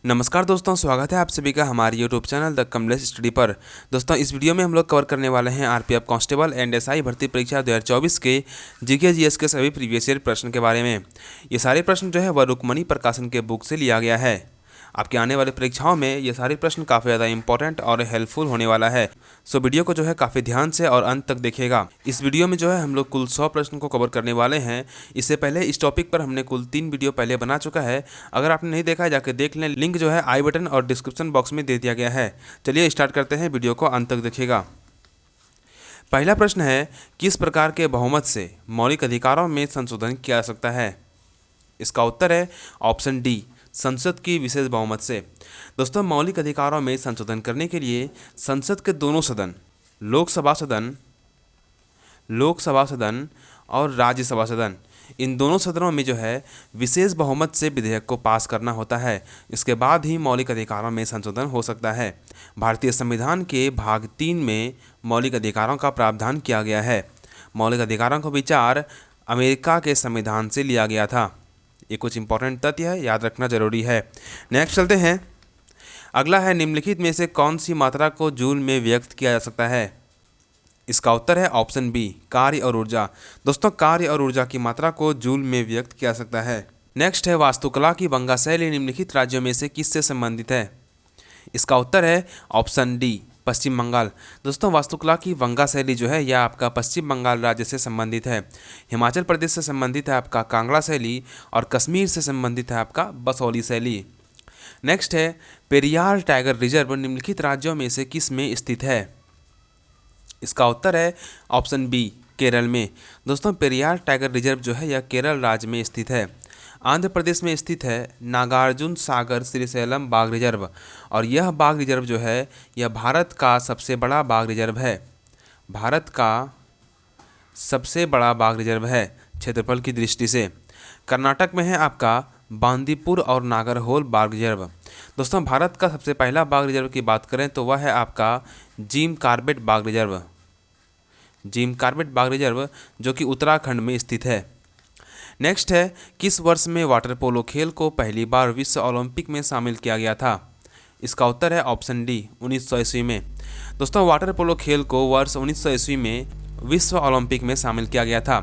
नमस्कार दोस्तों, स्वागत है आप सभी का हमारे YouTube channel the Kamlesh study पर। दोस्तों, इस वीडियो में हम लोग कवर करने वाले हैं आरपीएफ कांस्टेबल एंड एसआई भर्ती परीक्षा 2024 के जीके जीएस के सभी प्रीवियस ईयर प्रश्न के बारे में। ये सारे प्रश्न जो है वह रुक्मणी प्रकाशन के बुक से लिया गया है। आपके आने वाली परीक्षाओं में ये सारे प्रश्न काफ़ी ज़्यादा इंपॉर्टेंट और हेल्पफुल होने वाला है। सो वीडियो को जो है काफ़ी ध्यान से और अंत तक देखिएगा। इस वीडियो में जो है हम लोग कुल 100 प्रश्न को कवर करने वाले हैं। इससे पहले इस टॉपिक पर हमने कुल 3 वीडियो पहले बना चुका है। अगर आपने नहीं देखा है जाके देख लें, लिंक जो है आई बटन और डिस्क्रिप्शन बॉक्स में दे दिया गया है। चलिए स्टार्ट करते हैं, वीडियो को अंत तक देखिएगा। पहला प्रश्न है, किस प्रकार के बहुमत से मौलिक अधिकारों में संशोधन किया जा सकता है? इसका उत्तर है ऑप्शन डी, संसद की विशेष बहुमत से। दोस्तों, मौलिक अधिकारों में संशोधन करने के लिए संसद के दोनों सदन, लोकसभा सदन और राज्यसभा सदन, इन दोनों सदनों में जो है विशेष बहुमत से विधेयक को पास करना होता है। इसके बाद ही मौलिक अधिकारों में संशोधन हो सकता है। भारतीय संविधान के भाग 3 में मौलिक अधिकारों का प्रावधान किया गया है। मौलिक अधिकारों का विचार अमेरिका के संविधान से लिया गया था। ये कुछ इंपॉर्टेंट तथ्य है, याद रखना जरूरी है। नेक्स्ट चलते हैं। अगला है, निम्नलिखित में से कौन सी मात्रा को जूल में व्यक्त किया जा सकता है? इसका उत्तर है ऑप्शन बी, कार्य और ऊर्जा। दोस्तों, कार्य और ऊर्जा की मात्रा को जूल में व्यक्त किया जा सकता है। नेक्स्ट है, वास्तुकला की वंगा शैली निम्नलिखित राज्यों में से किससे संबंधित है? इसका उत्तर है ऑप्शन डी, पश्चिम बंगाल। दोस्तों, वास्तुकला की वंगा शैली जो है यह आपका पश्चिम बंगाल राज्य से संबंधित है। हिमाचल प्रदेश से संबंधित है आपका कांगड़ा शैली और कश्मीर से संबंधित है आपका बसौली शैली। नेक्स्ट है, पेरियार टाइगर रिजर्व निम्नलिखित राज्यों में से किस में स्थित है? इसका उत्तर है ऑप्शन बी, केरल में। दोस्तों, पेरियार टाइगर रिजर्व जो है यह केरल राज्य में स्थित है। आंध्र प्रदेश में स्थित है नागार्जुन सागर श्रीशैलम बाघ रिजर्व, और यह बाघ रिजर्व जो है यह भारत का सबसे बड़ा बाघ रिजर्व है। भारत का सबसे बड़ा बाघ रिजर्व है क्षेत्रफल की दृष्टि से। कर्नाटक में है आपका बांदीपुर और नागरहोल बाघ रिजर्व। दोस्तों, भारत का सबसे पहला बाघ रिजर्व की बात करें तो वह है आपका जिम कॉर्बेट बाघ रिजर्व। जिम कॉर्बेट बाघ रिजर्व जो कि उत्तराखंड में स्थित है। नेक्स्ट है, किस वर्ष में वाटर पोलो खेल को पहली बार विश्व ओलंपिक में शामिल किया गया था? इसका उत्तर है ऑप्शन डी, 1900 ईस्वी में। दोस्तों, वाटर पोलो खेल को वर्ष 1900 ईस्वी में विश्व ओलंपिक में शामिल किया गया था।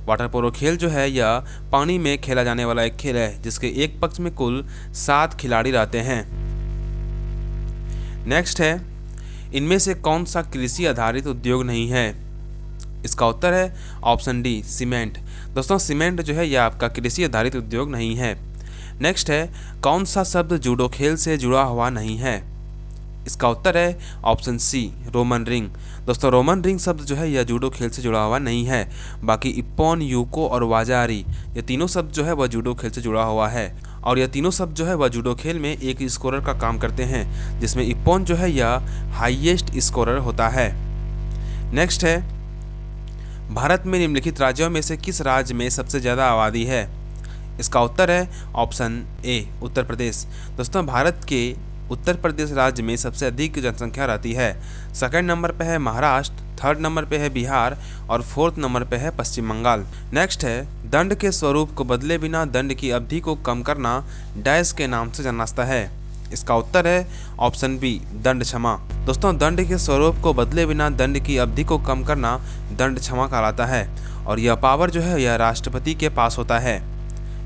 वाटर पोलो खेल जो है यह पानी में खेला जाने वाला एक खेल है जिसके एक पक्ष में कुल 7 खिलाड़ी रहते हैं। नेक्स्ट है, इनमें से कौन सा कृषि आधारित उद्योग नहीं है? इसका उत्तर है ऑप्शन डी, सीमेंट। दोस्तों, सीमेंट जो है यह आपका कृषि आधारित उद्योग नहीं है। नेक्स्ट है, कौन सा शब्द जूडो खेल से जुड़ा हुआ नहीं है? इसका उत्तर है ऑप्शन सी, रोमन रिंग। दोस्तों, रोमन रिंग शब्द जो है यह जूडो खेल से जुड़ा हुआ नहीं है। बाकी इप्पॉन, यूको और वाजारी ये तीनों शब्द जो है वह जूडो खेल से जुड़ा हुआ है, और यह तीनों शब्द जो है वह जूडो खेल में एक स्कोरर का काम करते हैं, जिसमें इप्पॉन जो है यह हाईएस्ट स्कोरर होता है। नेक्स्ट है, भारत में निम्नलिखित राज्यों में से किस राज्य में सबसे ज़्यादा आबादी है? इसका उत्तर है ऑप्शन ए, उत्तर प्रदेश। दोस्तों, भारत के उत्तर प्रदेश राज्य में सबसे अधिक जनसंख्या रहती है। सेकंड नंबर पे है महाराष्ट्र, थर्ड नंबर पे है बिहार और फोर्थ नंबर पे है पश्चिम बंगाल। नेक्स्ट है, दंड के स्वरूप को बदले बिना दंड की अवधि को कम करना डैश के नाम से जाना जाता है। इसका उत्तर है ऑप्शन बी, दंड क्षमा। दोस्तों, दंड के स्वरूप को बदले बिना दंड की अवधि को कम करना दंड क्षमा कहलाता है, और यह पावर जो है यह राष्ट्रपति के पास होता है,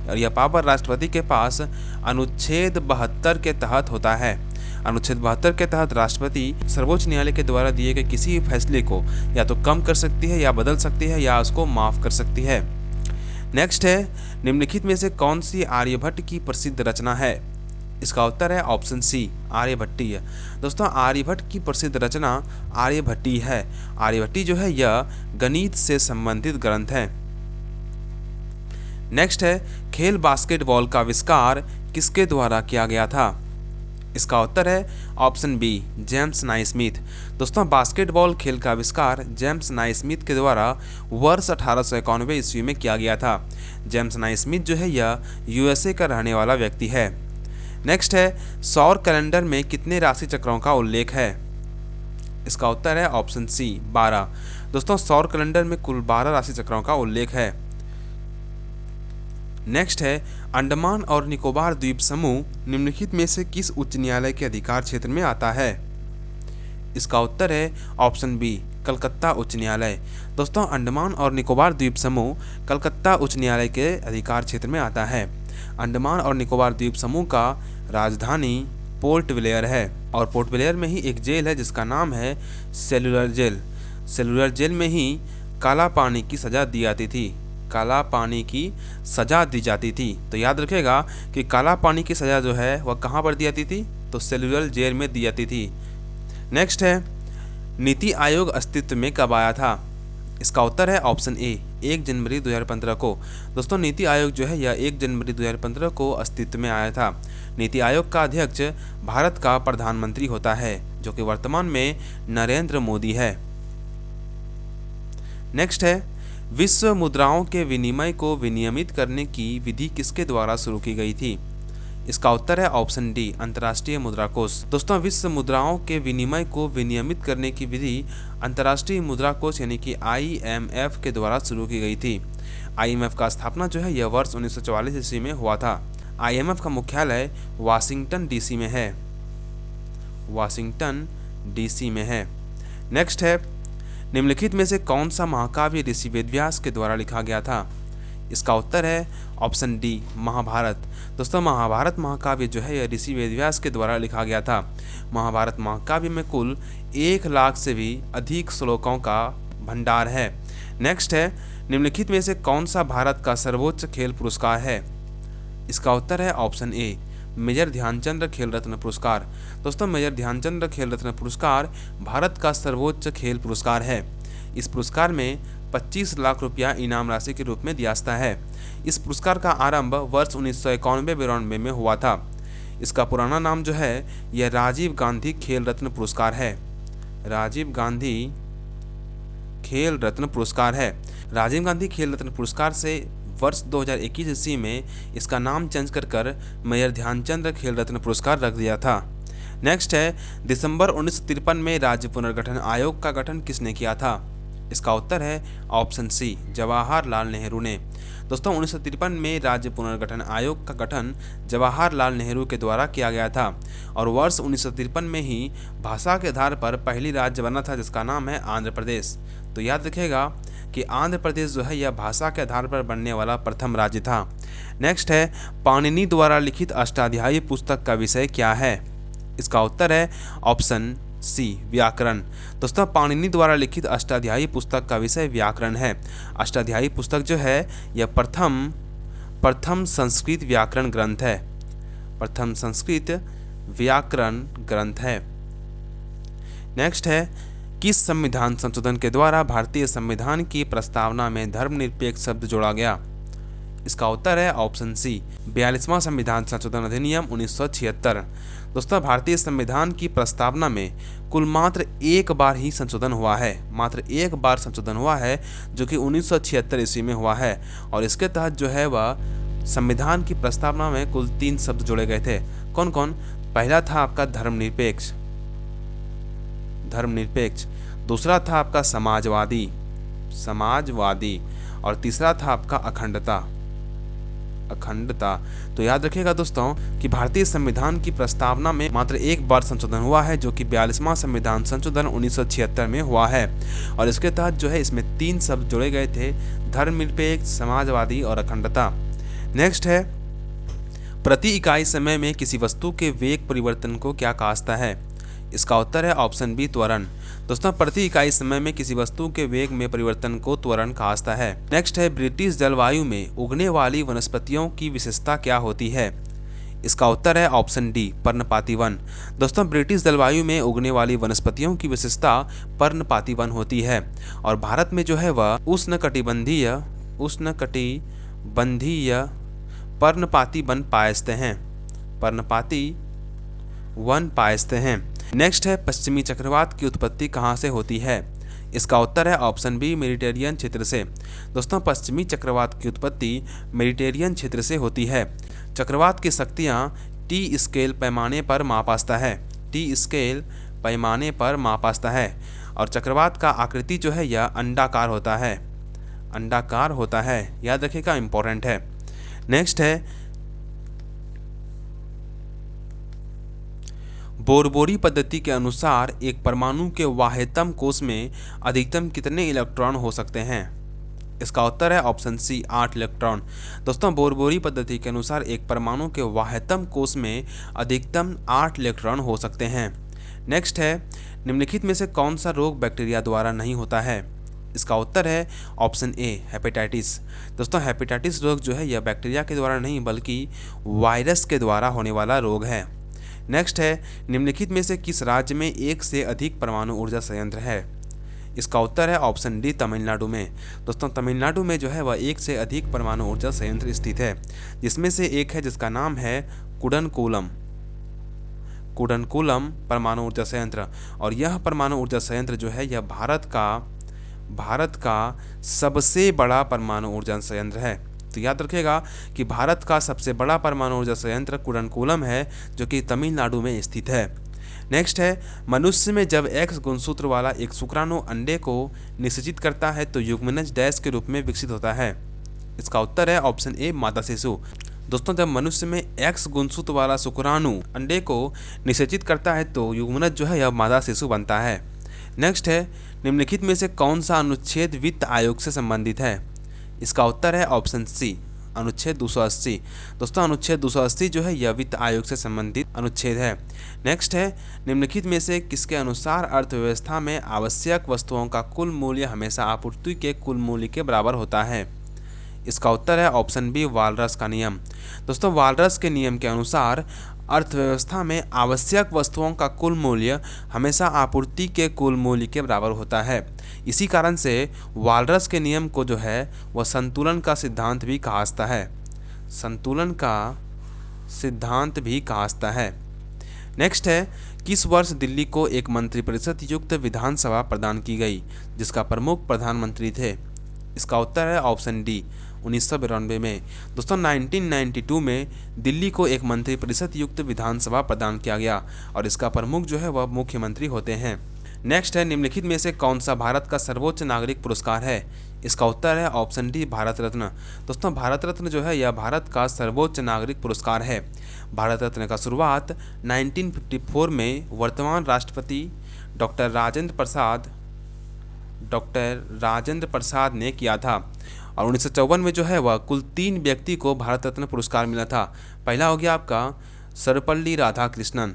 और यह पावर राष्ट्रपति के पास अनुच्छेद 72 के तहत होता है। अनुच्छेद 72 के तहत राष्ट्रपति सर्वोच्च न्यायालय के द्वारा दिए गए किसी भी फैसले को या तो कम कर सकती है या बदल सकती है या उसको माफ कर सकती है। नेक्स्ट है, निम्नलिखित में से कौन सी आर्यभट्ट की प्रसिद्ध रचना है? इसका उत्तर है ऑप्शन सी, आर्यभट्टी है। दोस्तों, आर्यभट्ट की प्रसिद्ध रचना आर्यभट्टी है। आर्यभट्टी जो है यह गणित से संबंधित ग्रंथ है। नेक्स्ट है, खेल बास्केटबॉल का आविष्कार किसके द्वारा किया गया था? इसका उत्तर है ऑप्शन बी, जेम्स नाइस्मिथ। दोस्तों, बास्केटबॉल खेल का आविष्कार जेम्स नाइस्मिथ के द्वारा वर्ष 1891 ईस्वी में किया गया था। जेम्स नाइस्मिथ जो है यह यूएसए का रहने वाला व्यक्ति है। नेक्स्ट है, सौर कैलेंडर में कितने राशि चक्रों का उल्लेख है? इसका उत्तर है ऑप्शन सी, 12। दोस्तों, सौर कैलेंडर में कुल 12 राशि चक्रों का उल्लेख है। नेक्स्ट है अंडमान और निकोबार द्वीप समूह निम्नलिखित में से किस उच्च न्यायालय के अधिकार क्षेत्र में आता है? इसका उत्तर है ऑप्शन बी, कलकत्ता उच्च न्यायालय। दोस्तों, अंडमान और निकोबार द्वीप समूह कलकत्ता उच्च न्यायालय के अधिकार क्षेत्र में आता है। अंडमान और निकोबार द्वीप समूह का राजधानी पोर्ट ब्लेयर है और पोर्ट ब्लेयर में ही एक जेल है जिसका नाम है सेलुलर जेल। सेलुलर जेल में ही काला पानी की सज़ा दी जाती थी, काला पानी की सज़ा दी जाती थी। तो याद रखेगा कि काला पानी की सज़ा जो है वह कहाँ पर दी जाती थी? तो सेलुलर जेल में दी जाती थी। नेक्स्ट है नीति आयोग अस्तित्व में कब आया था? इसका उत्तर है ऑप्शन ए, 1 जनवरी 2015 को। दोस्तों, नीति आयोग जो है यह 1 जनवरी 2015 को अस्तित्व में आया था। नीति आयोग का अध्यक्ष भारत का प्रधानमंत्री होता है जो कि वर्तमान में नरेंद्र मोदी है। नेक्स्ट है विश्व मुद्राओं के विनिमय को विनियमित करने की विधि किसके द्वारा शुरू की गई थी? इसका उत्तर है ऑप्शन डी, अंतर्राष्ट्रीय मुद्रा कोष। दोस्तों, विश्व मुद्राओं के विनिमय को विनियमित करने की विधि अंतर्राष्ट्रीय मुद्रा कोष यानी कि IMF के द्वारा शुरू की गई थी। IMF का स्थापना जो है यह वर्ष 1944 ईस्वी में हुआ था। IMF का मुख्यालय वाशिंगटन DC में है, वाशिंगटन DC में है। नेक्स्ट है निम्नलिखित में से कौन सा महाकाव्य ऋषि वेदव्यास के द्वारा लिखा गया था? इसका उत्तर है ऑप्शन डी, महाभारत। दोस्तों, महाभारत महाकाव्य जो है यह ऋषि वेदव्यास के द्वारा लिखा गया था। महाभारत महाकाव्य में कुल 1 लाख से भी अधिक श्लोकों का भंडार है। नेक्स्ट है निम्नलिखित में से कौन सा भारत का सर्वोच्च खेल पुरस्कार है? इसका उत्तर है ऑप्शन ए, मेजर ध्यानचंद खेल रत्न पुरस्कार। दोस्तों, मेजर ध्यानचंद खेल रत्न पुरस्कार भारत का सर्वोच्च खेल पुरस्कार है। इस पुरस्कार में 25 लाख रुपया इनाम राशि के रूप में दिया जाता है। इस पुरस्कार का आरंभ वर्ष 1991-92 में हुआ था। इसका पुराना नाम जो है यह राजीव गांधी खेल रत्न पुरस्कार है, राजीव गांधी खेल रत्न पुरस्कार है। राजीव गांधी खेल रत्न पुरस्कार से वर्ष 2021 ईस्वी में इसका नाम चेंज कर मेजर ध्यानचंद खेल रत्न पुरस्कार रख दिया था। नेक्स्ट है दिसंबर 1953 में राज्य पुनर्गठन आयोग का गठन किसने किया था? इसका उत्तर है ऑप्शन सी, जवाहरलाल नेहरू ने। दोस्तों, 1953 में राज्य पुनर्गठन आयोग का गठन जवाहरलाल नेहरू के द्वारा किया गया था और वर्ष 1953 में ही भाषा के आधार पर पहली राज्य बना था जिसका नाम है आंध्र प्रदेश। तो याद रखिएगा कि आंध्र प्रदेश जो है यह भाषा के आधार पर बनने वाला प्रथम राज्य था। नेक्स्ट है पाणिनि द्वारा लिखित अष्टाध्यायी पुस्तक का विषय क्या है? इसका उत्तर है ऑप्शन सी, व्याकरण। दोस्तों, पाणिनि द्वारा लिखित अष्टाध्यायी पुस्तक का विषय व्याकरण है। अष्टाध्यायी पुस्तक जो है यह प्रथम संस्कृत व्याकरण ग्रंथ है, प्रथम संस्कृत व्याकरण ग्रंथ है। नेक्स्ट है किस संविधान संशोधन के द्वारा भारतीय संविधान की प्रस्तावना में धर्मनिरपेक्ष शब्द जोड़ा गया? इसका उत्तर है ऑप्शन सी, 42वां संविधान संशोधन अधिनियम 1976। दोस्तों, भारतीय संविधान की प्रस्तावना में कुल मात्र एक बार ही संशोधन हुआ है, मात्र एक बार संशोधन हुआ है जो कि 1976 ईस्वी में हुआ है और इसके तहत जो है वह संविधान की प्रस्तावना में कुल 3 शब्द जोड़े गए थे। कौन कौन? पहला था आपका धर्मनिरपेक्ष, धर्मनिरपेक्ष। दूसरा था आपका समाजवादी, समाजवादी। और तीसरा था आपका अखंडता, अखंडता। तो याद रखिएगा दोस्तों कि भारतीय संविधान की प्रस्तावना में मात्र एक बार संशोधन हुआ है जो कि 42वां संविधान संशोधन 1976 में हुआ है और इसके तहत जो है इसमें 3 शब्द जोड़े गए थे, धर्मनिरपेक्ष, समाजवादी और अखंडता। नेक्स्ट है प्रति इकाई समय में किसी वस्तु के वेग परिवर्तन को क्या कहा जाता है? इसका उत्तर है ऑप्शन बी, त्वरण। दोस्तों, प्रति इकाई समय में किसी वस्तु के वेग में परिवर्तन को त्वरण कहा जाता है। नेक्स्ट है ब्रिटिश जलवायु में उगने वाली वनस्पतियों की विशेषता क्या होती है? इसका उत्तर है ऑप्शन डी, पर्णपाती वन। दोस्तों, ब्रिटिश जलवायु में उगने वाली वनस्पतियों की विशेषता पर्णपाती वन होती है और भारत में जो है वह उष्णकटिबंधीय पर्णपाती वन पाए जाते हैं, पर्णपाती वन पाए जाते हैं। नेक्स्ट है पश्चिमी चक्रवात की उत्पत्ति कहाँ से होती है? इसका उत्तर है ऑप्शन बी, मेडिटेरियन क्षेत्र से। दोस्तों, पश्चिमी चक्रवात की उत्पत्ति मेडिटेरियन क्षेत्र से होती है। चक्रवात की शक्तियाँ टी स्केल पैमाने पर मापा जाता है, टी स्केल पैमाने पर मापा जाता है और चक्रवात का आकृति जो है यह अंडाकार होता है, अंडाकार होता है। याद रखिएगा, इंपॉर्टेंट है। नेक्स्ट है बोरबोरी पद्धति के अनुसार एक परमाणु के वाह्यतम कोश में अधिकतम कितने इलेक्ट्रॉन हो सकते हैं? इसका उत्तर है ऑप्शन सी 8 इलेक्ट्रॉन। दोस्तों बोरबोरी पद्धति के अनुसार एक परमाणु के वाह्यतम कोश में अधिकतम 8 इलेक्ट्रॉन हो सकते हैं। नेक्स्ट है निम्नलिखित में से कौन सा रोग बैक्टीरिया द्वारा नहीं होता है? इसका उत्तर है ऑप्शन ए हेपेटाइटिस। दोस्तों हेपेटाइटिस रोग जो है यह बैक्टीरिया के द्वारा नहीं बल्कि वायरस के द्वारा होने वाला रोग है। नेक्स्ट है निम्नलिखित में से किस राज्य में एक से अधिक परमाणु ऊर्जा संयंत्र है? इसका उत्तर है ऑप्शन डी तमिलनाडु में। दोस्तों तमिलनाडु में जो है वह एक से अधिक परमाणु ऊर्जा संयंत्र स्थित है, जिसमें से एक है जिसका नाम है कुडनकुलम परमाणु ऊर्जा संयंत्र। और यह परमाणु ऊर्जा संयंत्र जो है यह भारत का सबसे बड़ा परमाणु ऊर्जा संयंत्र है। तो याद रखिएगा कि भारत का सबसे बड़ा परमाणु ऊर्जा संयंत्र कुडनकुलम है, जो कि तमिलनाडु में स्थित है। नेक्स्ट है मनुष्य में जब एक्स गुणसूत्र वाला एक शुक्राणु अंडे को निषेचित करता है तो युग्मनज डैश के रूप में विकसित होता है। इसका उत्तर है ऑप्शन ए मादा शिशु। दोस्तों जब मनुष्य में एक्स गुणसूत्र वाला शुक्राणु अंडे को निषेचित करता है तो युग्मनज जो है यह मादा शिशु बनता है। नेक्स्ट है निम्नलिखित में से कौन सा अनुच्छेद वित्त आयोग से संबंधित है? इसका उत्तर है ऑप्शन सी अनुच्छेद 280। दोस्तों अनुच्छेद 280 जो है यह वित्त आयोग से संबंधित अनुच्छेद है। नेक्स्ट है निम्नलिखित में से किसके अनुसार अर्थव्यवस्था में आवश्यक वस्तुओं का कुल मूल्य हमेशा आपूर्ति के कुल मूल्य के बराबर होता है? इसका उत्तर है ऑप्शन बी वालरस का नियम। दोस्तों वालरस के नियम के अनुसार अर्थव्यवस्था में आवश्यक वस्तुओं का कुल मूल्य हमेशा आपूर्ति के कुल मूल्य के बराबर होता है। इसी कारण से वालरस के नियम को जो है वह संतुलन का सिद्धांत भी कहा जाता है। संतुलन का सिद्धांत भी कहा जाता है। नेक्स्ट है किस वर्ष दिल्ली को एक मंत्रिपरिषद युक्त विधानसभा प्रदान की गई जिसका प्रमुख प्रधानमंत्री थे? इसका उत्तर है ऑप्शन डी 1992 में। दोस्तों 1992 में दिल्ली को एक मंत्रिपरिषद युक्त विधानसभा प्रदान किया गया और इसका प्रमुख जो है वह मुख्यमंत्री होते हैं। नेक्स्ट है निम्नलिखित में से कौन सा भारत का सर्वोच्च नागरिक पुरस्कार है? इसका उत्तर है ऑप्शन डी भारत रत्न। दोस्तों भारत रत्न जो है यह भारत का सर्वोच्च नागरिक पुरस्कार है। भारत रत्न का शुरुआत 1954 में वर्तमान राष्ट्रपति डॉक्टर राजेंद्र प्रसाद ने किया था और 1954 में जो है वह कुल 3 व्यक्ति को भारत रत्न पुरस्कार मिला था। पहला हो गया आपका सर्वपल्ली राधाकृष्णन,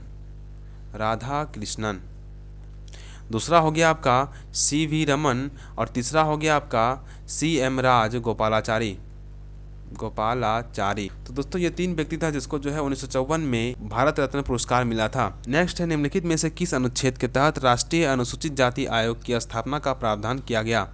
दूसरा हो गया आपका सी.वी. रमन और तीसरा हो गया आपका सी.एम. गोपालाचारी। तो दोस्तों ये 3 व्यक्ति था जिसको जो है 1954 में भारत रत्न पुरस्कार मिला था। नेक्स्ट है निम्नलिखित में से किस अनुच्छेद के तहत राष्ट्रीय अनुसूचित जाति आयोग की स्थापना का प्रावधान किया गया?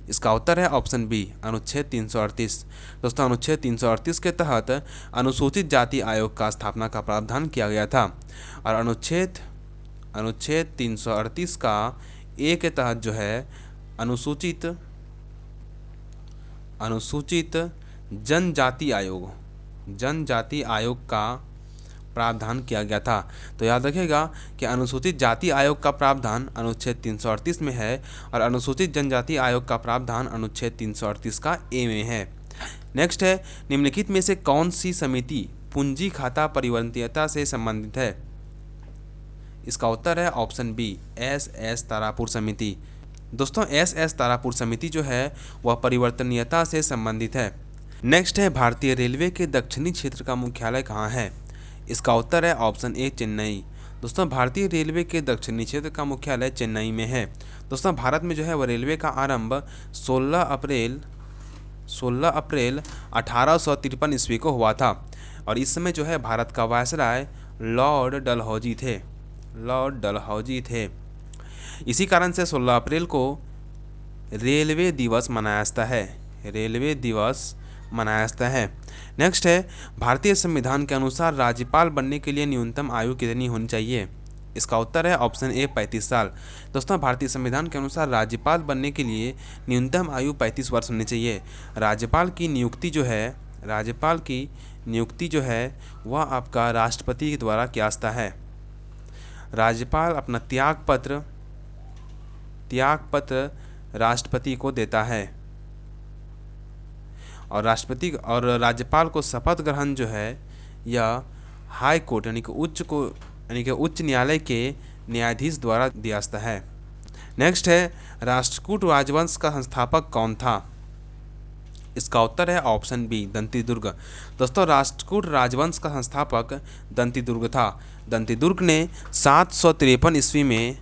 इसका उत्तर है ऑप्शन बी अनुच्छेद 338। दोस्तों अनुच्छेद 338 के तहत अनुसूचित जाति आयोग का स्थापना का प्रावधान किया गया था और अनुच्छेद 338 का ए के तहत जो है अनुसूचित जनजाति आयोग का प्रावधान किया गया था। तो याद रखिएगा कि अनुसूचित जाति आयोग का प्रावधान अनुच्छेद 338 में है और अनुसूचित जनजाति आयोग का प्रावधान अनुच्छेद 338 का ए में है। नेक्स्ट है निम्नलिखित में से कौन सी समिति पूंजी खाता परिवर्तनीयता से संबंधित है? इसका उत्तर है ऑप्शन बी एस तारापुर समिति। दोस्तों एस तारापुर समिति जो है वह परिवर्तनीयता से संबंधित है। नेक्स्ट है भारतीय रेलवे के दक्षिणी क्षेत्र का मुख्यालय कहाँ है? इसका उत्तर है ऑप्शन ए चेन्नई। दोस्तों भारतीय रेलवे के दक्षिणी क्षेत्र का मुख्यालय चेन्नई में है। दोस्तों भारत में जो है वह रेलवे का आरंभ 16 अप्रैल 1853 ईस्वी को हुआ था और इस समय जो है भारत का वायसराय लॉर्ड डलहौजी थे। इसी कारण से 16 अप्रैल को रेलवे दिवस मनाया जाता है। नेक्स्ट है भारतीय संविधान के अनुसार राज्यपाल बनने के लिए न्यूनतम आयु कितनी होनी चाहिए? इसका उत्तर है ऑप्शन ए 35 साल। दोस्तों भारतीय संविधान के अनुसार राज्यपाल बनने के लिए न्यूनतम आयु 35 वर्ष होनी चाहिए। राज्यपाल की नियुक्ति जो है वह आपका राष्ट्रपति के द्वारा किया जाता है। राज्यपाल अपना त्याग पत्र राष्ट्रपति को देता है और राष्ट्रपति और राज्यपाल को शपथ ग्रहण जो है यह हाई कोर्ट यानी कि उच्च न्यायालय के न्यायाधीश द्वारा दिया जाता है। नेक्स्ट है राष्ट्रकूट राजवंश का संस्थापक कौन था? इसका उत्तर है ऑप्शन बी दंतिदुर्ग। दोस्तों राष्ट्रकूट राजवंश का संस्थापक दंतिदुर्ग था। दंतिदुर्ग ने 753 ईस्वी में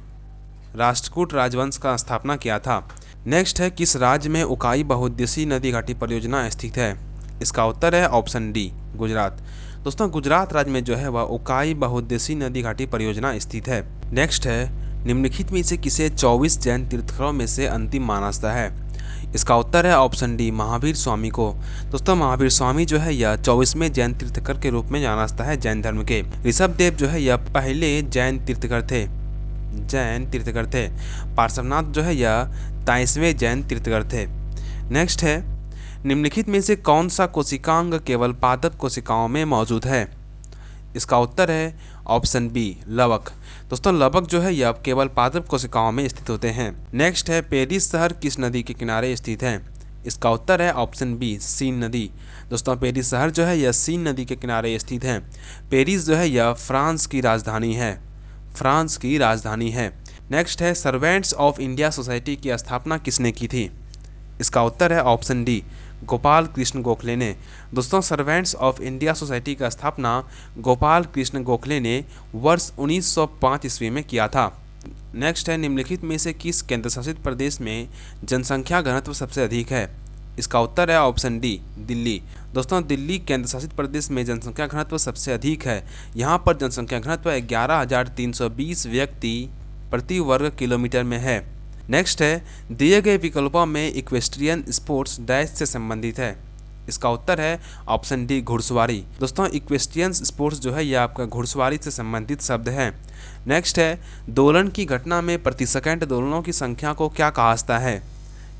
राष्ट्रकूट राजवंश का स्थापना किया था। नेक्स्ट है किस राज्य में उकाई बहुउद्देशीय नदी घाटी परियोजना स्थित है? इसका उत्तर है ऑप्शन डी गुजरात। दोस्तों गुजरात राज्य में जो है वह उकाई बहुउद्देशीय नदी घाटी परियोजना स्थित है। नेक्स्ट है निम्नलिखित में से किसे 24 जैन तीर्थंकरों में से अंतिम माना जाता है? इसका उत्तर है ऑप्शन डी महावीर स्वामी को। दोस्तों महावीर स्वामी जो है यह 24वें जैन तीर्थंकर के रूप में जाना जाता है जैन धर्म के। ऋषभदेव जो है यह पहले जैन तीर्थंकर थे। पार्श्वनाथ जो है यह 23वें जैन तीर्थंकर थे। नेक्स्ट है निम्नलिखित में से कौन सा कोशिकांग केवल पादप कोशिकाओं में मौजूद है? इसका उत्तर है ऑप्शन बी लवक। दोस्तों लवक जो है यह केवल पादप कोशिकाओं में स्थित होते हैं। नेक्स्ट है पेरिस शहर किस नदी के किनारे स्थित है? इसका उत्तर है ऑप्शन बी सीन नदी। दोस्तों पेरिस शहर जो है यह सीन नदी के किनारे स्थित है। पेरिस जो है यह फ्रांस की राजधानी है। नेक्स्ट है सर्वेंट्स ऑफ इंडिया सोसाइटी की स्थापना किसने की थी? इसका उत्तर है ऑप्शन डी गोपाल कृष्ण गोखले ने। दोस्तों सर्वेंट्स ऑफ इंडिया सोसाइटी का स्थापना गोपाल कृष्ण गोखले ने वर्ष 1905 ईस्वी में किया था। नेक्स्ट है निम्नलिखित में से किस केंद्र शासित प्रदेश में जनसंख्या घनत्व सबसे अधिक है? इसका उत्तर है ऑप्शन डी दिल्ली। दोस्तों दिल्ली केंद्र शासित प्रदेश में जनसंख्या घनत्व सबसे अधिक है। यहाँ पर जनसंख्या घनत्व 11,320 व्यक्ति प्रति वर्ग किलोमीटर में है। नेक्स्ट है दिए गए विकल्पों में इक्वेस्ट्रियन स्पोर्ट्स डैश से संबंधित है? इसका उत्तर है ऑप्शन डी घुड़सवारी। दोस्तों इक्वेस्ट्रियन स्पोर्ट्स जो है यह आपका घुड़सवारी से संबंधित शब्द है। नेक्स्ट है दोलन की घटना में प्रति सेकंड दोलनों की संख्या को क्या कहा जाता है?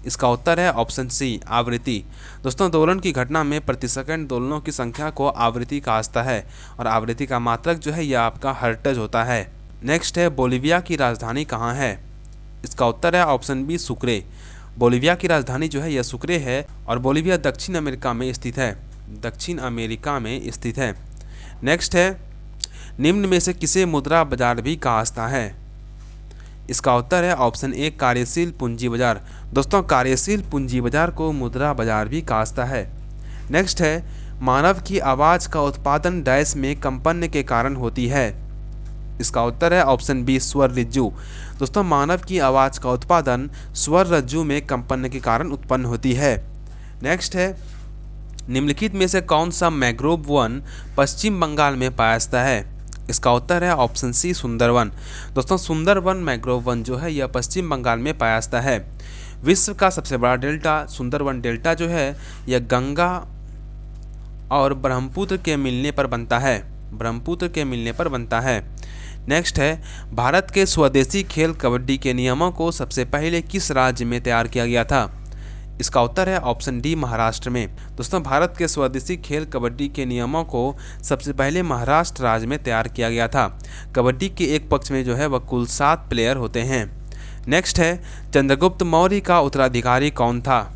इसका उत्तर है ऑप्शन सी आवृत्ति। दोस्तों दोलन की घटना में प्रति सेकंड दोलनों की संख्या को आवृत्ति कहा जाता है और आवृत्ति का मात्रक जो है यह आपका हर्ट्ज होता है। नेक्स्ट है बोलिविया की राजधानी कहाँ है? इसका उत्तर है ऑप्शन बी सुक्रे। बोलिविया की राजधानी जो है यह सुक्रे है और बोलिविया दक्षिण अमेरिका में स्थित है। नेक्स्ट है निम्न में से किसे मुद्रा बाजार भी कहा जाता है? इसका उत्तर है ऑप्शन ए कार्यशील पूंजी बाजार। दोस्तों कार्यशील पूंजी बाजार को मुद्रा बाजार भी कहा जाता है। नेक्स्ट है मानव की आवाज़ का उत्पादन डैश में कंपन के कारण होती है? इसका उत्तर है ऑप्शन बी स्वर रज्जु। दोस्तों मानव की आवाज़ का उत्पादन स्वर रज्जु में कंपन के कारण उत्पन्न होती है। नेक्स्ट है निम्नलिखित में से कौन सा मैंग्रोव वन पश्चिम बंगाल में पाया जाता है? इसका उत्तर है ऑप्शन सी सुंदरवन। दोस्तों सुंदरवन मैंग्रोव वन जो है यह पश्चिम बंगाल में पाया जाता है। विश्व का सबसे बड़ा डेल्टा सुंदरवन डेल्टा जो है यह गंगा और ब्रह्मपुत्र के मिलने पर बनता है। नेक्स्ट है भारत के स्वदेशी खेल कबड्डी के नियमों को सबसे पहले किस राज्य में तैयार किया गया था? इसका उत्तर है ऑप्शन डी महाराष्ट्र में। दोस्तों भारत के स्वदेशी खेल कबड्डी के नियमों को सबसे पहले महाराष्ट्र राज्य में तैयार किया गया था। कबड्डी के एक पक्ष में जो है वह कुल 7 प्लेयर होते हैं। नेक्स्ट है चंद्रगुप्त मौर्य का उत्तराधिकारी कौन था?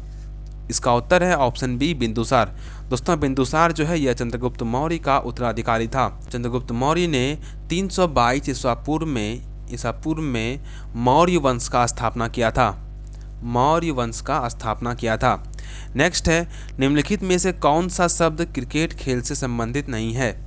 इसका उत्तर है ऑप्शन बी बिंदुसार। दोस्तों बिंदुसार जो है यह चंद्रगुप्त मौर्य का उत्तराधिकारी था। चंद्रगुप्त मौर्य ने 322 ईसा पूर्व में मौर्य वंश का स्थापना किया था। नेक्स्ट है निम्नलिखित में से कौन सा शब्द क्रिकेट खेल से संबंधित नहीं है?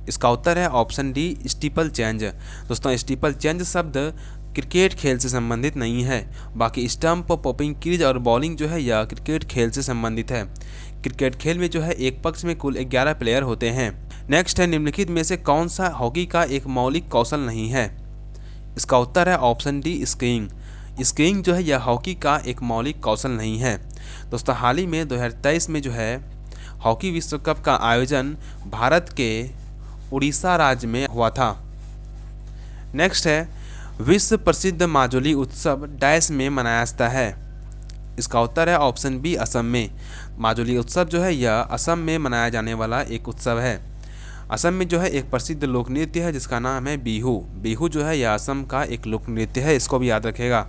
इसका उत्तर है ऑप्शन डी स्टीपल चेंज। दोस्तों स्टीपल चेंज शब्द क्रिकेट खेल से संबंधित नहीं है। बाकी स्टंप पॉपिंग क्रीज और बॉलिंग जो है यह क्रिकेट खेल से संबंधित है। क्रिकेट खेल में जो है एक पक्ष में कुल 11 प्लेयर होते हैं। नेक्स्ट है निम्नलिखित में से कौन सा हॉकी का एक मौलिक कौशल नहीं है? इसका उत्तर है ऑप्शन डी स्कीइंग। स्कीइंग जो है यह हॉकी का एक मौलिक कौशल नहीं है। दोस्तों हाल ही में 2023 में जो है हॉकी विश्व कप का आयोजन भारत के उड़ीसा राज्य में हुआ था। नेक्स्ट है विश्व प्रसिद्ध माजुली उत्सव डैश में मनाया जाता है? इसका उत्तर है ऑप्शन बी असम में। माजुली उत्सव जो है यह असम में मनाया जाने वाला एक उत्सव है। असम में जो है एक प्रसिद्ध लोक नृत्य है जिसका नाम है बिहू। बिहू जो है यह असम का एक लोक नृत्य है, इसको भी याद रखेगा।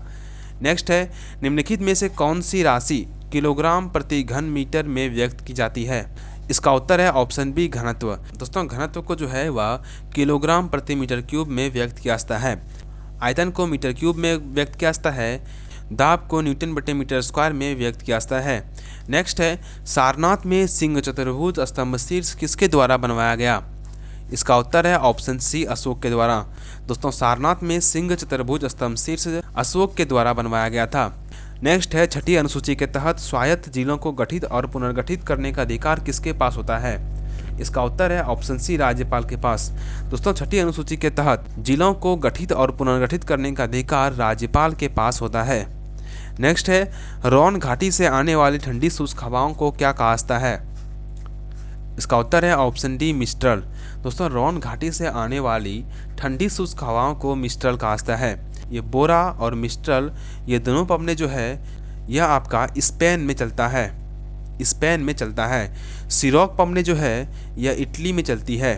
नेक्स्ट है निम्नलिखित में से कौन सी राशि किलोग्राम प्रति घन मीटर में व्यक्त की जाती है? इसका उत्तर है ऑप्शन बी घनत्व। दोस्तों घनत्व को जो है वह किलोग्राम प्रति मीटर क्यूब में व्यक्त किया जाता है। आयतन को मीटर क्यूब में व्यक्त किया जाता है। दाब को न्यूटन बटे मीटर स्क्वायर में व्यक्त किया जाता है। नेक्स्ट है सारनाथ में सिंह चतुर्भुज स्तंभ शीर्ष किसके द्वारा बनवाया गया? इसका उत्तर है ऑप्शन सी अशोक के द्वारा। दोस्तों सारनाथ में सिंह चतुर्भुज स्तंभ शीर्ष अशोक के द्वारा बनवाया गया था। नेक्स्ट है छठी अनुसूची के तहत स्वायत्त जिलों को गठित और पुनर्गठित करने का अधिकार किसके पास होता है? इसका उत्तर है ऑप्शन सी राज्यपाल के पास। दोस्तों छठी अनुसूची के तहत जिलों को गठित और पुनर्गठित करने का अधिकार राज्यपाल के पास होता है। नेक्स्ट है रौन घाटी से आने वाली ठंडी शुष्क हवाओं को क्या कहा जाता है? इसका उत्तर है ऑप्शन डी मिस्ट्रल। दोस्तों रौन घाटी से आने वाली ठंडी शुष्क हवाओं को मिस्ट्रल कहा जाता है। ये बोरा और मिस्ट्रल ये दोनों पवने जो है यह आपका स्पेन में चलता है, स्पेन में चलता है। सिरोक पवने जो है यह इटली में चलती है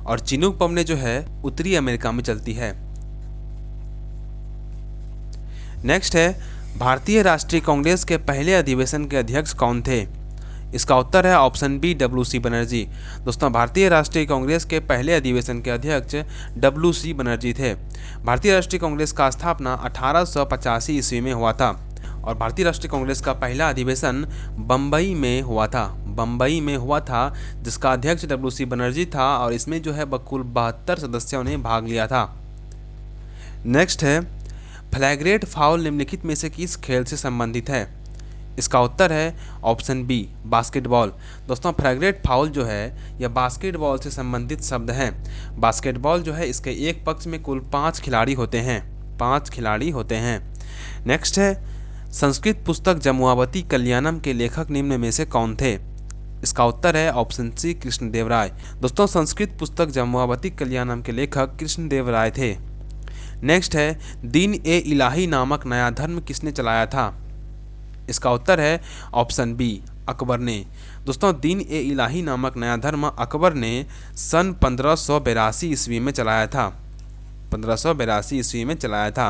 और चिनूक पवने जो है उत्तरी अमेरिका में चलती है। नेक्स्ट है भारतीय राष्ट्रीय कांग्रेस के पहले अधिवेशन के अध्यक्ष कौन थे? इसका उत्तर है ऑप्शन बी डब्ल्यू.सी. बनर्जी। दोस्तों भारतीय राष्ट्रीय कांग्रेस के पहले अधिवेशन के अध्यक्ष डब्ल्यू.सी. बनर्जी थे। भारतीय राष्ट्रीय कांग्रेस का स्थापना 1885 ईस्वी में हुआ था और भारतीय राष्ट्रीय कांग्रेस का पहला अधिवेशन बम्बई में हुआ था, बम्बई में हुआ था, जिसका अध्यक्ष डब्ल्यू.सी. बनर्जी था और इसमें जो है कुल 72 सदस्यों ने भाग लिया था। नेक्स्ट है फ्लैगरेट फाउल निम्नलिखित में से किस खेल से संबंधित है? इसका उत्तर है ऑप्शन बी बास्केटबॉल। दोस्तों फ्लैगरेट फाउल जो है यह बास्केटबॉल से संबंधित शब्द है। बास्केटबॉल जो है इसके एक पक्ष में कुल 5 खिलाड़ी होते हैं, 5 खिलाड़ी होते हैं। नेक्स्ट है संस्कृत पुस्तक जमुआवती कल्याणम के लेखक निम्न में से कौन थे? इसका उत्तर है ऑप्शन सी कृष्णदेव राय। दोस्तों संस्कृत पुस्तक जमुआवती कल्याणम के लेखक कृष्णदेव राय थे। नेक्स्ट है दीन ए इलाही नामक नया धर्म किसने चलाया था? इसका उत्तर है ऑप्शन बी अकबर ने। दोस्तों दीन ए इलाही नामक नया धर्म अकबर ने सन 1582 ईस्वी में चलाया था, 1582 ईस्वी में चलाया था।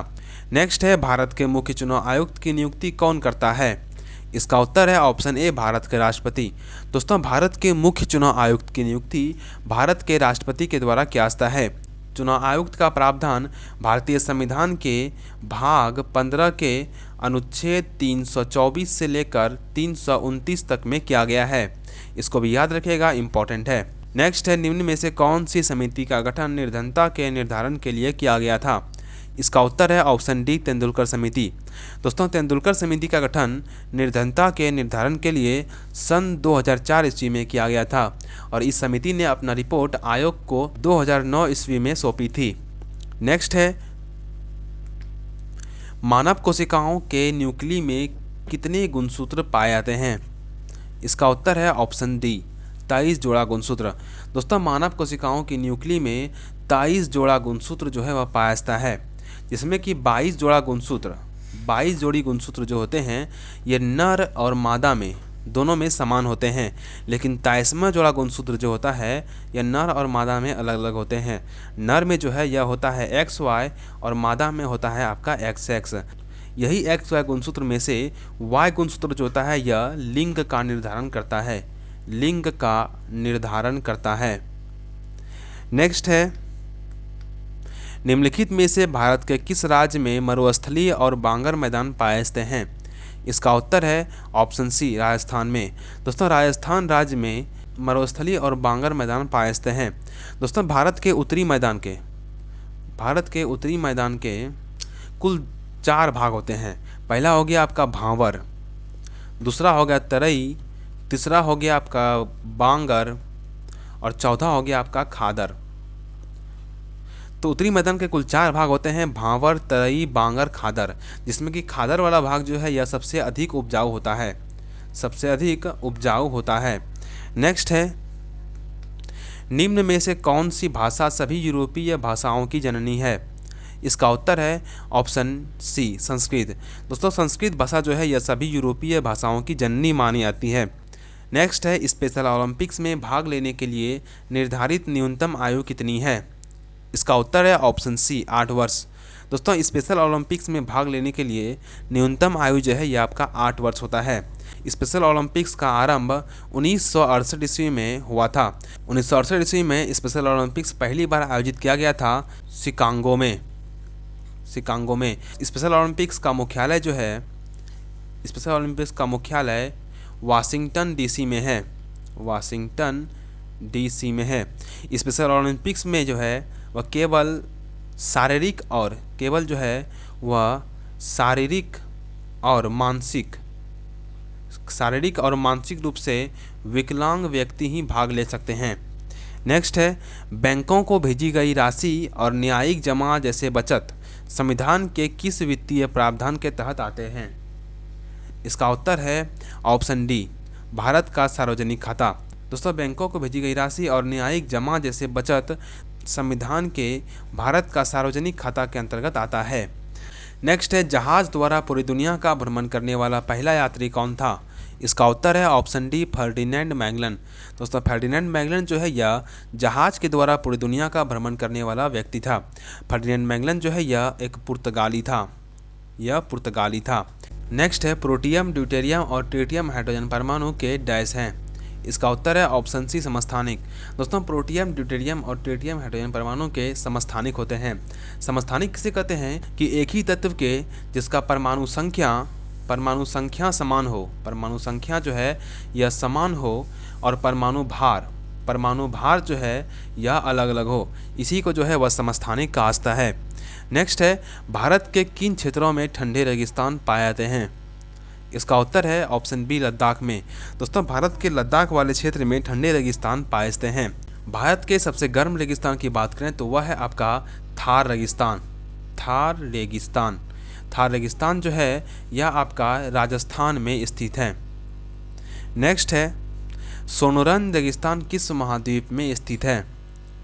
नेक्स्ट है भारत के मुख्य चुनाव आयुक्त की नियुक्ति कौन करता है? इसका उत्तर है ऑप्शन ए भारत के राष्ट्रपति। दोस्तों भारत के मुख्य चुनाव आयुक्त की नियुक्ति भारत के राष्ट्रपति के द्वारा किया जाता है। चुनाव आयुक्त का प्रावधान भारतीय संविधान के भाग 15 के अनुच्छेद 324 से लेकर 329 तक में किया गया है। इसको भी याद रखिएगा, इंपॉर्टेंट है। नेक्स्ट है निम्न में से कौन सी समिति का गठन निर्धनता के निर्धारण के लिए किया गया था? इसका उत्तर है ऑप्शन डी तेंदुलकर समिति। दोस्तों तेंदुलकर समिति का गठन निर्धनता के निर्धारण के लिए सन 2004 ईस्वी में किया गया था और इस समिति ने अपना रिपोर्ट आयोग को 2009 ईस्वी में सौंपी थी। नेक्स्ट है मानव कोशिकाओं के न्यूक्ली में कितने गुणसूत्र पाए जाते हैं? इसका उत्तर है ऑप्शन डी 23 जोड़ा गुणसूत्र। दोस्तों मानव कोशिकाओं की न्यूक्ली में 23 जोड़ा गुणसूत्र जो है वह पाया जाता है, जिसमें कि 22 जोड़ा गुणसूत्र, 22 जोड़ी गुणसूत्र जो होते हैं ये नर और मादा में दोनों में समान होते हैं, लेकिन 23वां जोड़ा गुणसूत्र जो होता है यह नर और मादा में अलग अलग होते हैं। नर में जो है यह होता है XY और मादा में होता है आपका XX। यही XY गुणसूत्र में से Y गुणसूत्र जो होता है यह लिंग का निर्धारण करता है, लिंग का निर्धारण करता है। नेक्स्ट है निम्नलिखित में से भारत के किस राज्य में मरुस्थलीय और बांगर मैदान पाए जाते हैं? इसका उत्तर है ऑप्शन सी राजस्थान में। दोस्तों राजस्थान राज्य में मरुस्थलीय और बांगर मैदान पाए जाते हैं। दोस्तों भारत के उत्तरी मैदान के कुल 4 भाग होते हैं। पहला हो गया आपका भांवर, दूसरा हो गया तराई, तीसरा हो गया आपका बांगर और चौथा हो गया आपका खादर। तो उत्तरी मैदान के कुल 4 भाग होते हैं, भांवर, तराई, बांगर, खादर, जिसमें कि खादर वाला भाग जो है यह सबसे अधिक उपजाऊ होता है, सबसे अधिक उपजाऊ होता है। नेक्स्ट है निम्न में से कौन सी भाषा सभी यूरोपीय भाषाओं की जननी है? इसका उत्तर है ऑप्शन सी संस्कृत। दोस्तों संस्कृत भाषा जो है यह सभी यूरोपीय भाषाओं की जननी मानी जाती है। नेक्स्ट है स्पेशल ओलंपिक्स में भाग लेने के लिए निर्धारित न्यूनतम आयु कितनी है? इसका उत्तर है ऑप्शन सी 8 वर्ष। दोस्तों स्पेशल ओलंपिक्स में भाग लेने के लिए न्यूनतम आयु जो है यह आपका 8 वर्ष होता है। स्पेशल ओलंपिक्स का आरंभ 1968 ईस्वी में हुआ था। 1968 ईस्वी में स्पेशल ओलंपिक्स पहली बार आयोजित किया गया था शिकागो में। स्पेशल ओलंपिक्स का मुख्यालय जो है, स्पेशल ओलंपिक्स का मुख्यालय वाशिंगटन डीसी में है। वाशिंगटन डीसी में है। स्पेशल ओलंपिक्स में जो है वह केवल शारीरिक और मानसिक रूप से विकलांग व्यक्ति ही भाग ले सकते हैं। नेक्स्ट है, बैंकों को भेजी गई राशि और न्यायिक जमा जैसे बचत संविधान के किस वित्तीय प्रावधान के तहत आते हैं? इसका उत्तर है ऑप्शन डी, भारत का सार्वजनिक खाता। दोस्तों, बैंकों को भेजी गई राशि और न्यायिक जमा जैसे बचत संविधान के भारत का सार्वजनिक खाता के अंतर्गत आता है। नेक्स्ट है, जहाज द्वारा पूरी दुनिया का भ्रमण करने वाला पहला यात्री कौन था? इसका उत्तर है ऑप्शन डी, फर्डिनेंड मैगलन। दोस्तों, फर्डिनेंड मैगलन जो है यह जहाज के द्वारा पूरी दुनिया का भ्रमण करने वाला व्यक्ति था। फर्डिनेंड मैगलन जो है यह एक पुर्तगाली था। नेक्स्ट है, प्रोटियम, ड्यूटेरियम और ट्रिटियम हाइड्रोजन परमाणु के डैश हैं। इसका उत्तर है ऑप्शन सी, समस्थानिक। दोस्तों, प्रोटियम, ड्यूटेरियम और ट्रिटियम हाइड्रोजन परमाणु के समस्थानिक होते हैं। समस्थानिक किसे कहते हैं? कि एक ही तत्व के जिसका परमाणु संख्या समान हो, परमाणु संख्या जो है यह समान हो, और परमाणु भार जो है यह अलग अलग हो, इसी को जो है वह समस्थानिक कहा जाता है। नेक्स्ट है, भारत के किन क्षेत्रों में ठंडे रेगिस्तान पाए जाते हैं? इसका उत्तर है ऑप्शन बी, लद्दाख में। दोस्तों, भारत के लद्दाख वाले क्षेत्र में ठंडे रेगिस्तान पाए जाते हैं। भारत के सबसे गर्म रेगिस्तान की बात करें तो वह है आपका थार रेगिस्तान जो है यह आपका राजस्थान में स्थित है। नेक्स्ट है, सोनोरन रेगिस्तान किस महाद्वीप में स्थित है?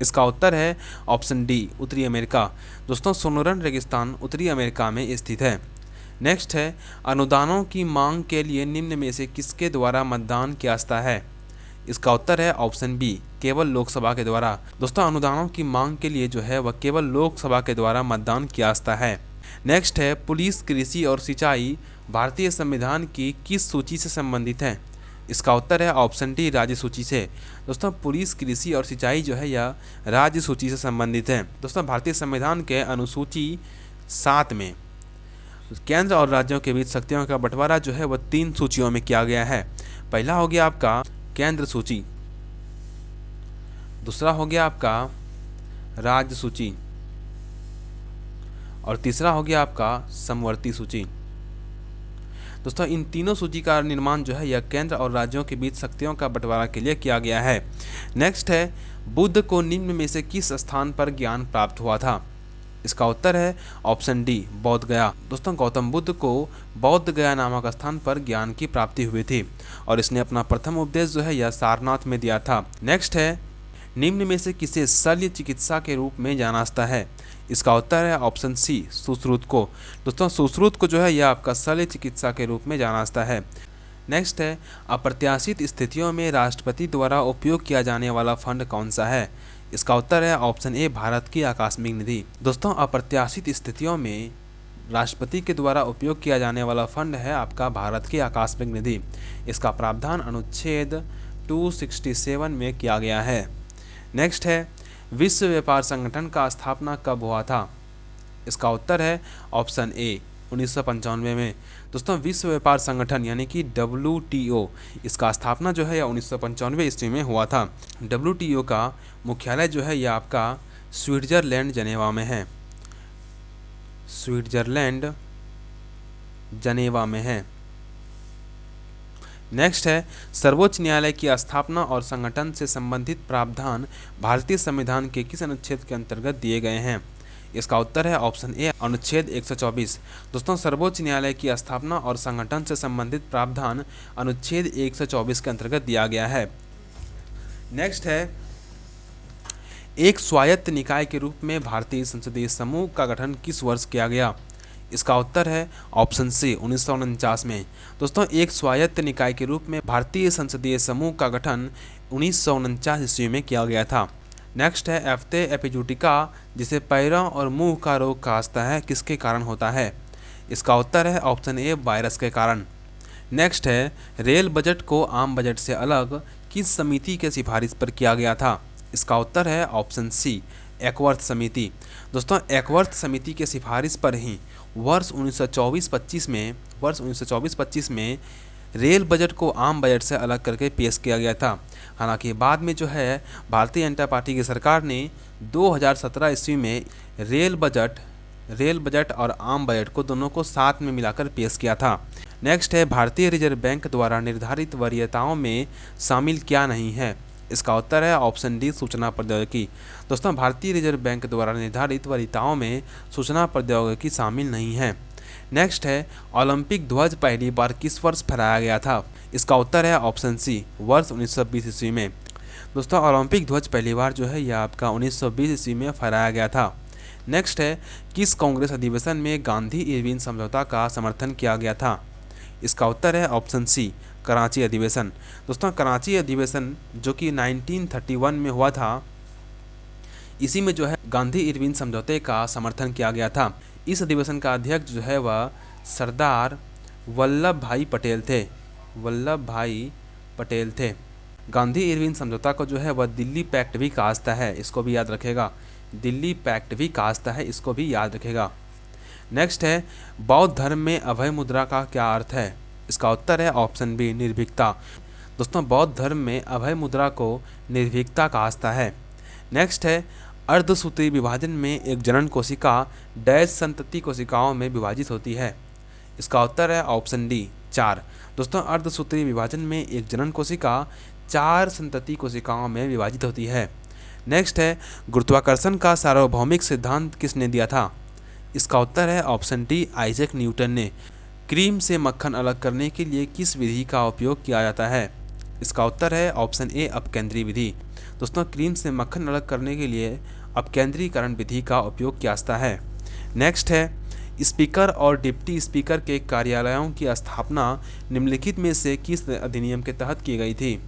इसका उत्तर है ऑप्शन डी, उत्तरी अमेरिका। दोस्तों, सोनोरन रेगिस्तान उत्तरी अमेरिका में स्थित है। नेक्स्ट है, अनुदानों की मांग के लिए निम्न में से किसके द्वारा मतदान किया जाता है? इसका उत्तर है ऑप्शन बी, केवल लोकसभा के द्वारा। दोस्तों, अनुदानों की मांग के लिए जो है वह केवल लोकसभा के द्वारा मतदान किया जाता है। नेक्स्ट है, पुलिस, कृषि और सिंचाई भारतीय संविधान की किस सूची से संबंधित है? इसका उत्तर है ऑप्शन डी, राज्य सूची से। दोस्तों, पुलिस, कृषि और सिंचाई जो है यह राज्य सूची से संबंधित है। दोस्तों, भारतीय संविधान के अनुसूची 7 में केंद्र और राज्यों के बीच शक्तियों का बंटवारा जो है वह 3 सूचियों में किया गया है। पहला हो गया आपका केंद्र सूची, दूसरा हो गया आपका राज्य सूची, और तीसरा हो गया आपका समवर्ती सूची। दोस्तों, इन तीनों सूची का निर्माण जो है यह केंद्र और राज्यों के बीच शक्तियों का बंटवारा के लिए किया गया है। नेक्स्ट है, बुद्ध को निम्न में से किस स्थान पर ज्ञान प्राप्त हुआ था? इसका उत्तर है ऑप्शन डी, बोध गया। दोस्तों, गौतम बुद्ध को बोध गया नामक स्थान पर ज्ञान की प्राप्ति हुई थी, और इसने अपना प्रथम उपदेश जो है यह सारनाथ में दिया था। नेक्स्ट है, निम्न में से किसे शल्य चिकित्सा के रूप में जाना जाता है? इसका उत्तर है ऑप्शन सी, सुश्रुत को। दोस्तों, सुश्रुत को जो है यह आपका शल्य चिकित्सा के रूप में जाना जाता है। नेक्स्ट है, अप्रत्याशित स्थितियों में राष्ट्रपति द्वारा उपयोग किया जाने वाला फंड कौन सा है? इसका उत्तर है ऑप्शन ए, भारत की आकस्मिक निधि। दोस्तों, अप्रत्याशित स्थितियों में राष्ट्रपति के द्वारा उपयोग किया जाने वाला फंड है आपका भारत की आकस्मिक निधि। इसका प्रावधान अनुच्छेद 267 में किया गया है। नेक्स्ट है, विश्व व्यापार संगठन का स्थापना कब हुआ था? इसका उत्तर है ऑप्शन ए, 1995 में। दोस्तों, विश्व व्यापार संगठन यानी कि WTO, इसका स्थापना जो है यह 1995 ईस्वी में हुआ था। WTO का मुख्यालय जो है यह आपका स्विट्जरलैंड जनेवा में है। नेक्स्ट है, सर्वोच्च न्यायालय की स्थापना और संगठन से संबंधित प्रावधान भारतीय संविधान के किस अनुच्छेद के अंतर्गत दिए गए हैं? इसका उत्तर है ऑप्शन ए, अनुच्छेद 124। दोस्तों, सर्वोच्च न्यायालय की स्थापना और संगठन से संबंधित प्रावधान अनुच्छेद 124 के अंतर्गत दिया गया है। नेक्स्ट है, एक स्वायत्त निकाय के रूप में भारतीय संसदीय समूह का गठन किस वर्ष किया गया? इसका उत्तर है ऑप्शन सी, 1949 में। दोस्तों, एक स्वायत्त निकाय के रूप में भारतीय संसदीय समूह का गठन 1949 ईस्वी में किया गया था। नेक्स्ट है, एफ्थे एपिजूटिका जिसे पैरों और मुंह का रोग कहा जाता है किसके कारण होता है? इसका उत्तर है ऑप्शन ए, वायरस के कारण। नेक्स्ट है, रेल बजट को आम बजट से अलग किस समिति के सिफारिश पर किया गया था? इसका उत्तर है ऑप्शन सी, एकवर्थ समिति। दोस्तों, एकवर्थ समिति के सिफारिश पर ही वर्ष 1924-25 में रेल बजट को आम बजट से अलग करके पेश किया गया था। हालांकि बाद में जो है भारतीय जनता पार्टी की सरकार ने 2017 ईस्वी में रेल बजट और आम बजट को दोनों को साथ में मिलाकर पेश किया था। नेक्स्ट है, भारतीय रिजर्व बैंक द्वारा निर्धारित वरीयताओं में शामिल क्या नहीं है? इसका उत्तर है ऑप्शन डी, सूचना प्रौद्योगिकी। दोस्तों, भारतीय रिजर्व बैंक द्वारा निर्धारित वरीयताओं में सूचना प्रौद्योगिकी शामिल नहीं है। नेक्स्ट है, ओलंपिक ध्वज पहली बार किस वर्ष फहराया गया था? इसका उत्तर है ऑप्शन सी, वर्ष 1920 ईस्वी में। दोस्तों, ओलंपिक ध्वज पहली बार जो है यह आपका 1920 ईस्वी में फहराया गया था। नेक्स्ट है, किस कांग्रेस अधिवेशन में गांधी इरविन समझौता का समर्थन किया गया था? इसका उत्तर है ऑप्शन सी, कराची अधिवेशन। दोस्तों, कराची अधिवेशन जो कि 1931 में हुआ था, इसी में जो है गांधी इरविन समझौते का समर्थन किया गया था। इस अधिवेशन का अध्यक्ष जो है वह सरदार वल्लभ भाई पटेल थे। गांधी इरविन समझौता को जो है वह दिल्ली पैक्ट भी कहा जाता है, इसको भी याद रखेगा। दिल्ली पैक्ट भी कहा जाता है, इसको भी याद रखेगा। नेक्स्ट है, बौद्ध धर्म में अभय मुद्रा का क्या अर्थ है? इसका उत्तर है ऑप्शन बी, निर्भीकता। दोस्तों, बौद्ध धर्म में अभय मुद्रा को निर्भीकता कहा जाता है। नेक्स्ट है, अर्धसूत्री विभाजन में एक जनन कोशिका डैश संतति कोशिकाओं में विभाजित होती है? इसका उत्तर है ऑप्शन डी, 4। दोस्तों, अर्धसूत्री विभाजन में एक जनन कोशिका 4 संतति कोशिकाओं में विभाजित होती है। नेक्स्ट है, गुरुत्वाकर्षण का सार्वभौमिक सिद्धांत किसने दिया था? इसका उत्तर है ऑप्शन डी, आइजैक न्यूटन ने। क्रीम से मक्खन अलग करने के लिए किस विधि का उपयोग किया जाता है? इसका उत्तर है ऑप्शन ए, अपकेंद्री विधि। दोस्तों, क्रीम से मक्खन अलग करने के लिए अपकेंद्रीकरण विधि का उपयोग किया जाता है। नेक्स्ट है, स्पीकर और डिप्टी स्पीकर के कार्यालयों की स्थापना निम्नलिखित में से किस अधिनियम के तहत की गई थी?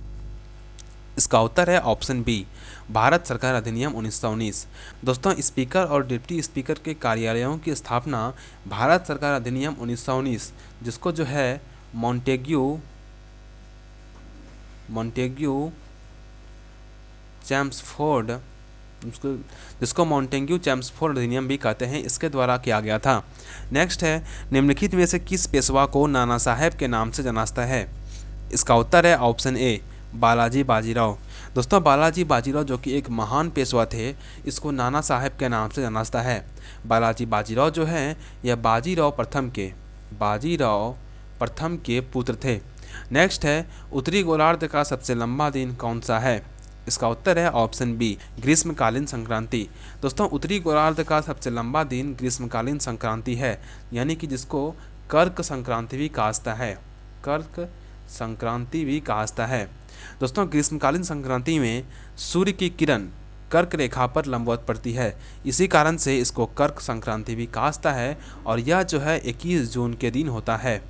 इसका उत्तर है ऑप्शन बी, भारत सरकार अधिनियम 1919। दोस्तों, स्पीकर और डिप्टी स्पीकर के कार्यालयों की स्थापना भारत सरकार अधिनियम 1919, जिसको जो है मॉन्टेग्यू चैम्सफोर्ड अधिनियम भी कहते हैं, इसके द्वारा किया गया था। नेक्स्ट है, निम्नलिखित में से किस पेशवा को नाना साहेब के नाम से जाना जाता है? इसका उत्तर है ऑप्शन ए, बालाजी बाजीराव। दोस्तों, बालाजी बाजीराव जो कि एक महान पेशवा थे, इसको नाना साहेब के नाम से जाना जाता है। बालाजी बाजीराव जो है यह बाजीराव प्रथम के पुत्र थे। नेक्स्ट है, उत्तरी गोलार्ध का सबसे लंबा दिन कौन सा है? इसका उत्तर है ऑप्शन बी, ग्रीष्मकालीन संक्रांति। दोस्तों, उत्तरी गोलार्ध का सबसे लंबा दिन ग्रीष्मकालीन संक्रांति है, यानी कि जिसको कर्क संक्रांति भी कहा जाता है। दोस्तों, ग्रीष्मकालीन संक्रांति में सूर्य की किरण कर्क रेखा पर लंबवत पड़ती है, इसी कारण से इसको कर्क संक्रांति भी कहा जाता है। और यह जो है 21 जून के दिन होता है।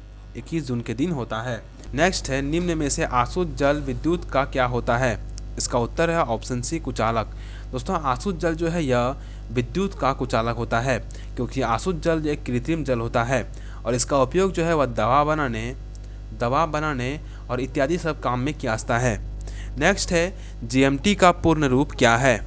नेक्स्ट है, निम्न में से आसुत जल विद्युत का क्या होता है? इसका उत्तर है ऑप्शन सी, कुचालक। दोस्तों, आसुत जल जो है यह विद्युत का कुचालक होता है, क्योंकि आसुत जल एक कृत्रिम जल होता है और इसका उपयोग जो है वह दवा बनाने और इत्यादि सब काम में किया जाता है। नेक्स्ट है, जीएमटी का पूर्ण रूप क्या है?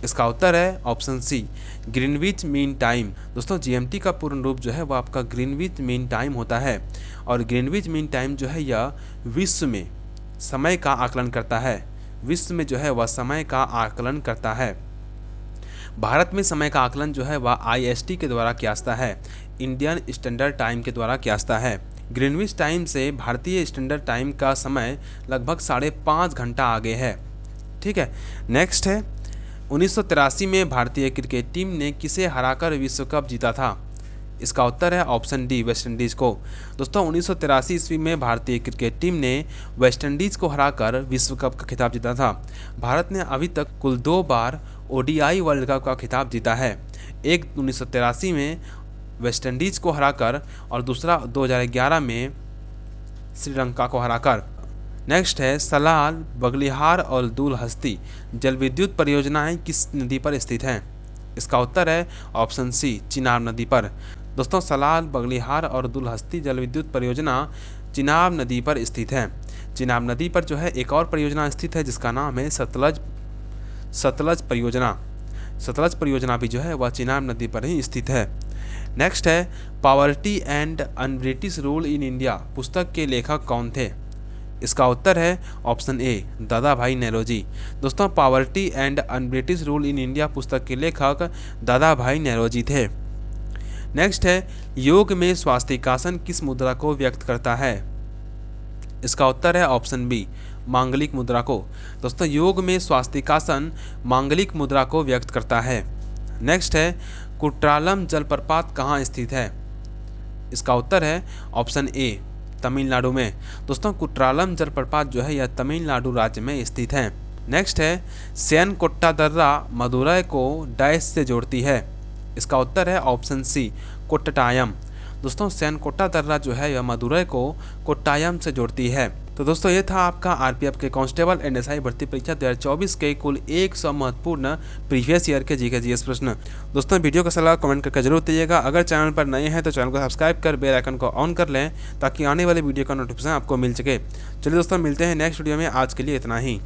इसका उत्तर है option C, Greenwich mean time. दोस्तों, जीएमटी का पूर्ण रूप जो है वह आपका ग्रीनविच मीन टाइम होता है और ग्रीनविच मीन टाइम जो है यह विश्व में समय का आकलन करता है। भारत में समय का आकलन जो है वह आईएसटी के द्वारा किया जाता है, इंडियन स्टैंडर्ड टाइम के द्वारा किया जाता है। ग्रीनविच टाइम से भारतीय स्टैंडर्ड टाइम का समय लगभग 5.5 घंटा आगे है। ठीक है। नेक्स्ट है, 1983 में भारतीय क्रिकेट टीम ने किसे हराकर विश्व कप जीता था? इसका उत्तर है ऑप्शन डी, वेस्टइंडीज़ को। दोस्तों, 1983 ईस्वी में भारतीय क्रिकेट टीम ने वेस्टइंडीज़ को हराकर विश्व कप का खिताब जीता था। भारत ने अभी तक कुल 2 बार ओडीआई वर्ल्ड कप का खिताब जीता है, एक 1983 में वेस्टइंडीज़ को हराकर और दूसरा 2011 में श्रीलंका को हराकर। नेक्स्ट है, सलाल, बगलिहार और दुलहस्ती जल विद्युत परियोजनाएं किस नदी पर स्थित हैं? इसका उत्तर है ऑप्शन सी, चिनाब नदी पर। दोस्तों, सलाल, बगलिहार और दुलहस्ती जल विद्युत परियोजना चिनाब नदी पर स्थित है। चिनाब नदी पर जो है एक और परियोजना स्थित है जिसका नाम है सतलज परियोजना। सतलज परियोजना भी जो है वह चिनाब नदी पर ही स्थित है। नेक्स्ट है poverty and un British rule in India पुस्तक के लेखक कौन थे? इसका उत्तर है ऑप्शन ए दादा भाई नौरोजी। दोस्तों poverty and un British rule in India पुस्तक के लेखक दादा भाई नौरोजी थे। नेक्स्ट है योग में स्वास्तिकासन किस मुद्रा को व्यक्त करता है? इसका उत्तर है ऑप्शन बी मांगलिक मुद्रा को। दोस्तों योग में स्वास्तिकासन मांगलिक मुद्रा को व्यक्त करता है। नेक्स्ट है कुट्रालम जलप्रपात कहाँ स्थित है? इसका उत्तर है ऑप्शन ए तमिलनाडु में। दोस्तों कुट्रालम जलप्रपात जो है यह तमिलनाडु राज्य में स्थित है। नेक्स्ट है सेनकोट्टा दर्रा मदुरै को डैश से जोड़ती है? इसका उत्तर है ऑप्शन सी कोट्टायम। दोस्तों सेनकोट्टा दर्रा जो है यह मदुरै को कोट्टायम से जोड़ती है। तो दोस्तों ये था आपका आरपीएफ के कांस्टेबल एंड एसआई भर्ती परीक्षा 2024 के कुल 100 महत्वपूर्ण प्रीवियस ईयर के जीके जीएस प्रश्न। दोस्तों वीडियो का सलाह कमेंट करके जरूर दीजिएगा। अगर चैनल पर नए हैं तो चैनल को सब्सक्राइब कर बेल आइकन को ऑन कर लें ताकि आने वाले वीडियो का नोटिफिकेशन आपको मिल सके। चलिए दोस्तों मिलते हैं नेक्स्ट वीडियो में, आज के लिए इतना ही।